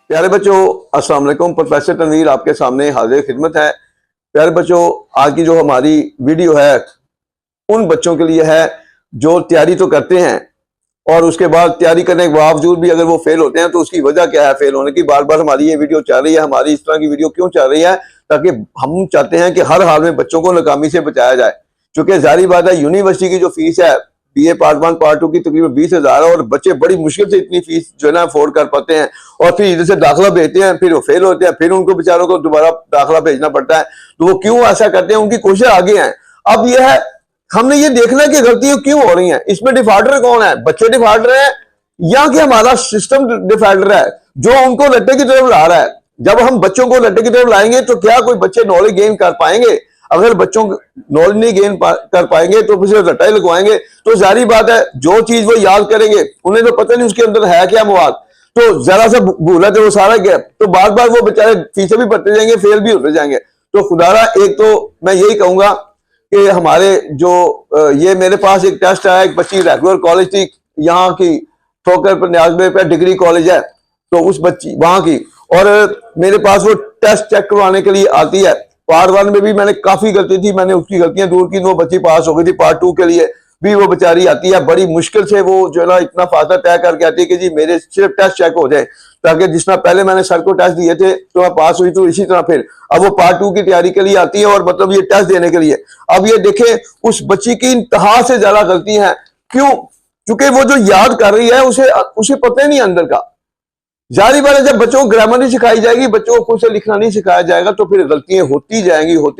प्यारे बच्चों, अस्सलाम वालेकुम। प्रोफेसर तनवीर आपके सामने हाजिर खिदमत है। प्यारे बच्चों, आज की जो हमारी वीडियो है उन बच्चों के लिए है जो तैयारी तो करते हैं और उसके बाद तैयारी करने के बावजूद भी अगर वो फेल होते हैं तो उसकी वजह क्या है फेल होने की। बार बार हमारी ये वीडियो चल रही है। हमारी इस तरह की वीडियो क्यों चल रही है? ताकि हम चाहते हैं कि हर हाल में बच्चों को नाकामी से बचाया जाए। क्योंकि जाहिर बात है, यूनिवर्सिटी की जो फीस है BA पार्ट 1 पार्ट 2 की तकरीबन 20,000 है और बच्चे बड़ी मुश्किल से इतनी फीस जो है ना अफोर्ड कर पाते हैं और फिर इधर से दाखिला भेजते हैं, फिर वो फेल होते हैं, फिर उनको बेचारों को दोबारा दाखिला भेजना पड़ता है। तो वो क्यों ऐसा करते हैं? उनकी कोशिश आगे हैं। अब यह है, हमने ये देखना है कि गलतियां क्यों हो रही हैं। इसमें डिफॉल्टर कौन है? बच्चे डिफॉल्टर है या कि हमारा सिस्टम डिफॉल्टर है जो उनको लट्टे की तरफ ला रहा है? जब हम बच्चों को लट्टे की तरफ लाएंगे तो क्या कोई बच्चे नॉलेज गेन कर पाएंगे? अगर बच्चों नॉलेज नहीं गेन कर पाएंगे तो फिर रट्टा ही लगवाएंगे तो जारी बात है जो चीज वो याद करेंगे उन्हें तो पता नहीं उसके अंदर है क्या मवाद। तो जरा सा भूला तो वो सारा गैप, तो बार बार वो बेचारे फीसें भी भरते जाएंगे, फेल भी होते जाएंगे। तो खुदारा एक तो मैं यही कहूंगा कि हमारे जो ये मेरे पास एक टेस्ट आया, एक बच्ची रेगुलर कॉलेज थी यहाँ की, ठोकर पर न्याज़ पे डिग्री कॉलेज है, तो उस बच्ची वहां की, और मेरे पास वो टेस्ट चेक करवाने के लिए आती है। पार्ट 1 में भी मैंने काफी गलती थी, मैंने उसकी गलतियां दूर की, वो बच्ची पास हो गई थी। पार्ट 2 के लिए भी वो बेचारी आती है, बड़ी मुश्किल से वो जो है ना इतना फासला तय करके आती है कि जी मेरे सिर्फ टेस्ट चेक हो जाए, ताकि जिस तरह पहले मैंने सर को टेस्ट दिए थे तो मैं पास हुई, तो इसी तरह फिर अब वो पार्ट 2 की तैयारी के लिए आती है और मतलब ये टेस्ट देने के लिए। अब ये देखें उस बच्ची की इंतहा से ज्यादा गलती है। क्यों? क्योंकि वो जो याद कर रही है उसे पता ही नहीं अंदर का। जारी बात है, जब बच्चों को ग्रामर नहीं सिखाई जाएगी, बच्चों को खुद से लिखना नहीं सिखाया जाएगा तो फिर गलतियां होती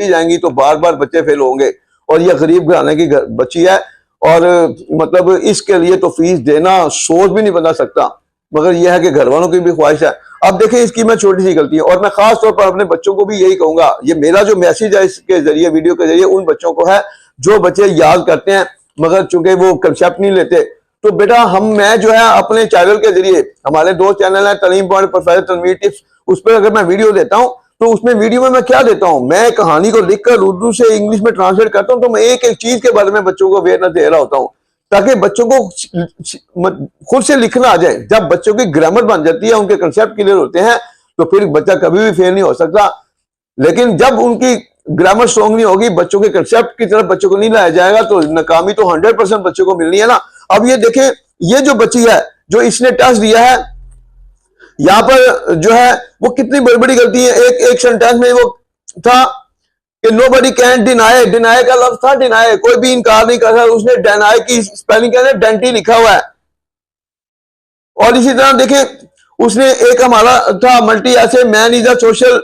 जाएंगी तो बार बार बच्चे फेल होंगे। और ये गरीब घराने की बच्ची है और मतलब इसके लिए तो फीस देना सोच भी नहीं बना सकता, मगर यह है कि घर वालों की भी ख्वाहिश है। अब देखें इसकी मैं छोटी सी गलती है और मैं खास तौर पर अपने बच्चों को भी यही कहूंगा, ये मेरा जो मैसेज है इसके जरिए, वीडियो के जरिए उन बच्चों को है जो बच्चे याद करते हैं मगर चूंकि वो कंसेप्ट नहीं लेते। तो बेटा मैं जो है अपने चैनल के जरिए, हमारे 2 चैनल है, तलीम पॉइंट, प्रोफेसर तनवीर टिप्स, उस पर अगर मैं वीडियो देता हूं तो उसमें वीडियो में मैं क्या देता हूं, मैं कहानी को लिखकर उर्दू से इंग्लिश में ट्रांसलेट करता हूं। तो मैं एक एक चीज के बारे में बच्चों को अवेयरनेस दे रहा होता हूं ताकि बच्चों को खुद से लिखना आ जाए। जब बच्चों की ग्रामर बन जाती है, उनके कंसेप्ट क्लियर होते हैं तो फिर बच्चा कभी भी फेल नहीं हो सकता। लेकिन जब उनकी ग्रामर स्ट्रॉन्ग नहीं होगी, बच्चों के कंसेप्ट की तरफ बच्चों को नहीं लाया जाएगा तो नाकामी तो 100% बच्चों को मिलनी है ना। अब ये देखें, ये जो बच्ची है जो इसने टेस्ट दिया है, यहां पर जो है वो कितनी बड़ी बड़ी गलती है। एक सेंटेंस में वो था कि नोबडी कैन डिनाई, डिनाई का लफ्ज था डिनाई, कोई भी इनकार नहीं कर सकता। उसने डिनाई की स्पेलिंग क्या है, डेंटी लिखा हुआ है। और इसी तरह देखें उसने एक हमारा था मल्टी ऐसे, man is a social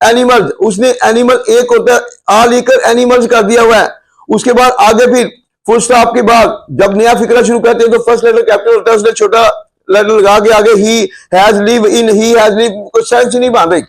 animal, उसने एनिमल एक होता है आ लेकर एनिमल्स कर दिया हुआ है। उसके बाद आगे फिर फुल स्टॉप के बाद जब नया फिक्रा शुरू करते हैं तो फर्स्ट लेटर कैपिटल होता है, उसने छोटा लेटर लगा के आगे he has live in, he has live, कुछ सेंस नहीं बन रही।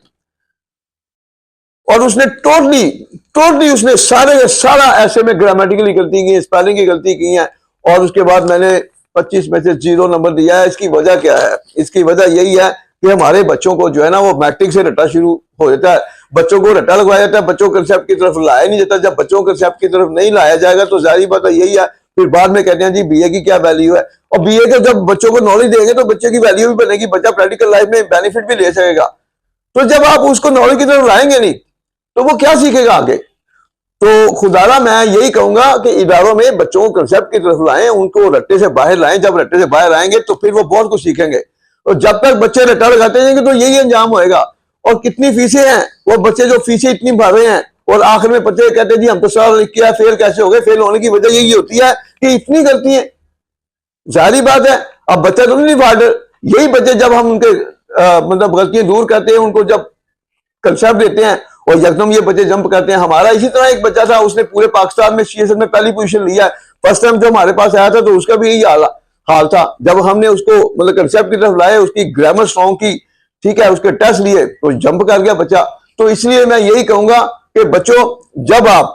और उसने टोटली उसने सारा ऐसे में ग्रामेटिकली गलती की है, स्पेलिंग की गलती की है। और उसके बाद मैंने 25 में से 0 नंबर दिया है। इसकी वजह क्या है? इसकी वजह यही है कि हमारे बच्चों को जो है ना वो मैट्रिक से रट्टा शुरू हो जाता है, बच्चों को रट्टा लगवाया जाता है, बच्चों को कंसेप्ट की तरफ लाया नहीं जाता। जब बच्चों को कंसेप्ट की तरफ नहीं लाया जाएगा तो जारी बात यही है, फिर बाद में कहते हैं जी BA की क्या वैल्यू है। और BA के जब बच्चों को नॉलेज देंगे तो बच्चे की वैल्यू भी बनेगी, बच्चा प्रैक्टिकल लाइफ में बेनिफिट भी ले सकेगा। तो जब आप उसको नॉलेज की तरफ लाएंगे नहीं तो वो क्या सीखेगा आगे? तो खुदारा मैं यही कहूंगा कि इदारों में बच्चों को कंसेप्ट की तरफ लाएं, उनको रट्टे से बाहर लाएं। जब रट्टे से बाहर आएंगे तो फिर वो बहुत कुछ सीखेंगे। और जब तक बच्चे रट्टा लगाते जाएंगे तो यही अंजाम होएगा। और कितनी फीसें हैं, वो बच्चे जो फीसें इतनी भर रहे हैं और आखिर में बच्चे कहते हैं जी हम तो सारा लिख किया, फेल कैसे हो गए? फेल होने की वजह यही होती है कि इतनी गलती है। जारी बात है, अब बच्चा तो नहीं फाल्ट, यही बच्चे जब हम उनके मतलब गलतियां दूर करते हैं, उनको जब कंसेप्ट देते हैं और यकदम ये बच्चे जंप करते हैं। हमारा इसी तरह एक बच्चा था, उसने पूरे पाकिस्तान में CSL में पहली पोजीशन लिया है। फर्स्ट टाइम जो हमारे पास आया था तो उसका भी यही हाल था। जब हमने उसको मतलब कंसेप्ट की तरफ लाए, उसकी ग्रामर स्ट्रॉन्ग की, ठीक है, उसके टेस्ट लिए तो जंप कर गया बच्चा। तो इसलिए मैं यही कहूंगा कि बच्चों जब आप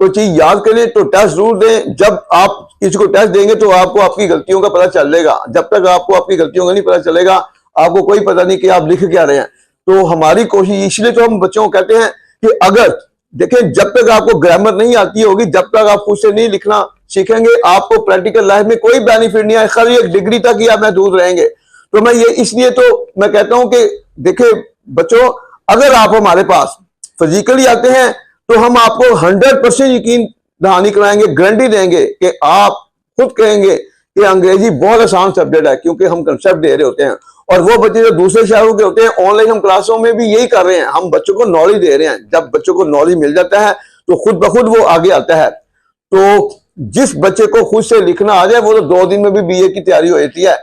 कोई चीज याद करें तो टेस्ट जरूर दें। जब आप किसी को टेस्ट देंगे तो आपको आपकी गलतियों का पता चलेगा। जब तक आपको आपकी गलतियों का नहीं पता चलेगा, आपको कोई पता नहीं कि आप लिख क्या रहे हैं। तो हमारी कोशिश, इसलिए तो हम बच्चों को कहते हैं कि अगर देखें जब तक आपको ग्रामर नहीं आती होगी, जब तक आप खुद से नहीं लिखना सीखेंगे, आपको प्रैक्टिकल लाइफ में कोई बेनिफिट नहीं है, खाली एक डिग्री तक ही आप महदूद रहेंगे। तो मैं ये इसलिए तो मैं कहता हूं कि देखिए बच्चों, अगर आप हमारे पास फिजिकली आते हैं तो हम आपको 100% यकीन दहानी कराएंगे, गारंटी देंगे कि आप खुद कहेंगे कि अंग्रेजी बहुत आसान सब्जेक्ट है, क्योंकि हम कंसेप्ट दे रहे होते हैं। और वो बच्चे जो दूसरे शहरों के होते हैं, ऑनलाइन हम क्लासों में भी यही कर रहे हैं, हम बच्चों को नॉलेज दे रहे हैं। जब बच्चों को नॉलेज मिल जाता है तो खुद ब खुद वो आगे आता है। तो जिस बच्चे को खुद से लिखना आ जाए वो तो 2 दिन में भी बीए की तैयारी हो जाती है,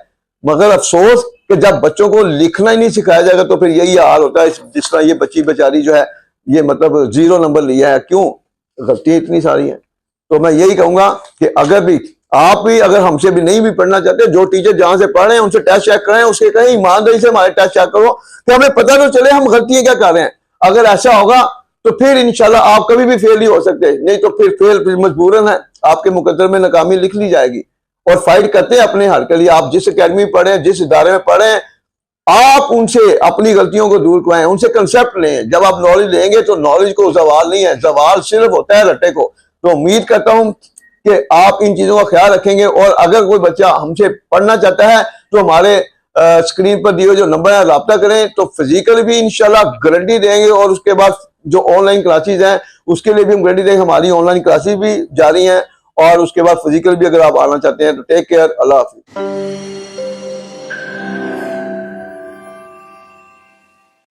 मगर अफसोस कि जब बच्चों को लिखना ही नहीं सिखाया जाएगा तो फिर यही हाल होता है। जिस तरह ये बच्ची बेचारी जो है ये मतलब 0 नंबर लिया है, क्यों? गलती इतनी सारी है। तो मैं यही कहूंगा कि अगर भी आप भी अगर हमसे भी नहीं भी पढ़ना चाहते, जो टीचर जहां से पढ़ रहे हैं उनसे टेस्ट चेक कराएं, उसके कहें ईमानदारी से हमारे टेस्ट चेक करो कि हमें पता तो चले हम गलतियां क्या कर रहे हैं। अगर ऐसा होगा तो फिर इंशाल्लाह आप कभी भी फेल नहीं हो सकते, नहीं तो फिर फेल मजबूरन है, आपके मुकद्दर में नाकामी लिख ली जाएगी। और फाइट करते हैं अपने हर के लिए। आप जिस अकेडमी में पढ़े, जिस इदारे में पढ़े, आप उनसे अपनी गलतियों को दूर कराएं, उनसे कंसेप्ट लें। जब आप नॉलेज लेंगे तो नॉलेज को जवाल नहीं है, जवाल सिर्फ होता है रट्टे को। तो उम्मीद करता हूं कि आप इन चीजों का ख्याल रखेंगे। और अगर कोई बच्चा हमसे पढ़ना चाहता है तो हमारे स्क्रीन पर दिए जो नंबर है राब्ता करें, तो फिजिकल भी इंशाल्लाह गारंटी देंगे। और उसके बाद जो ऑनलाइन क्लासेज हैं उसके लिए भी हम गारंटी देंगे, हमारी ऑनलाइन क्लासेज भी जारी हैं। और उसके बाद फिजिकल भी अगर आप आना चाहते हैं तो टेक केयर, अल्लाह हाफिज।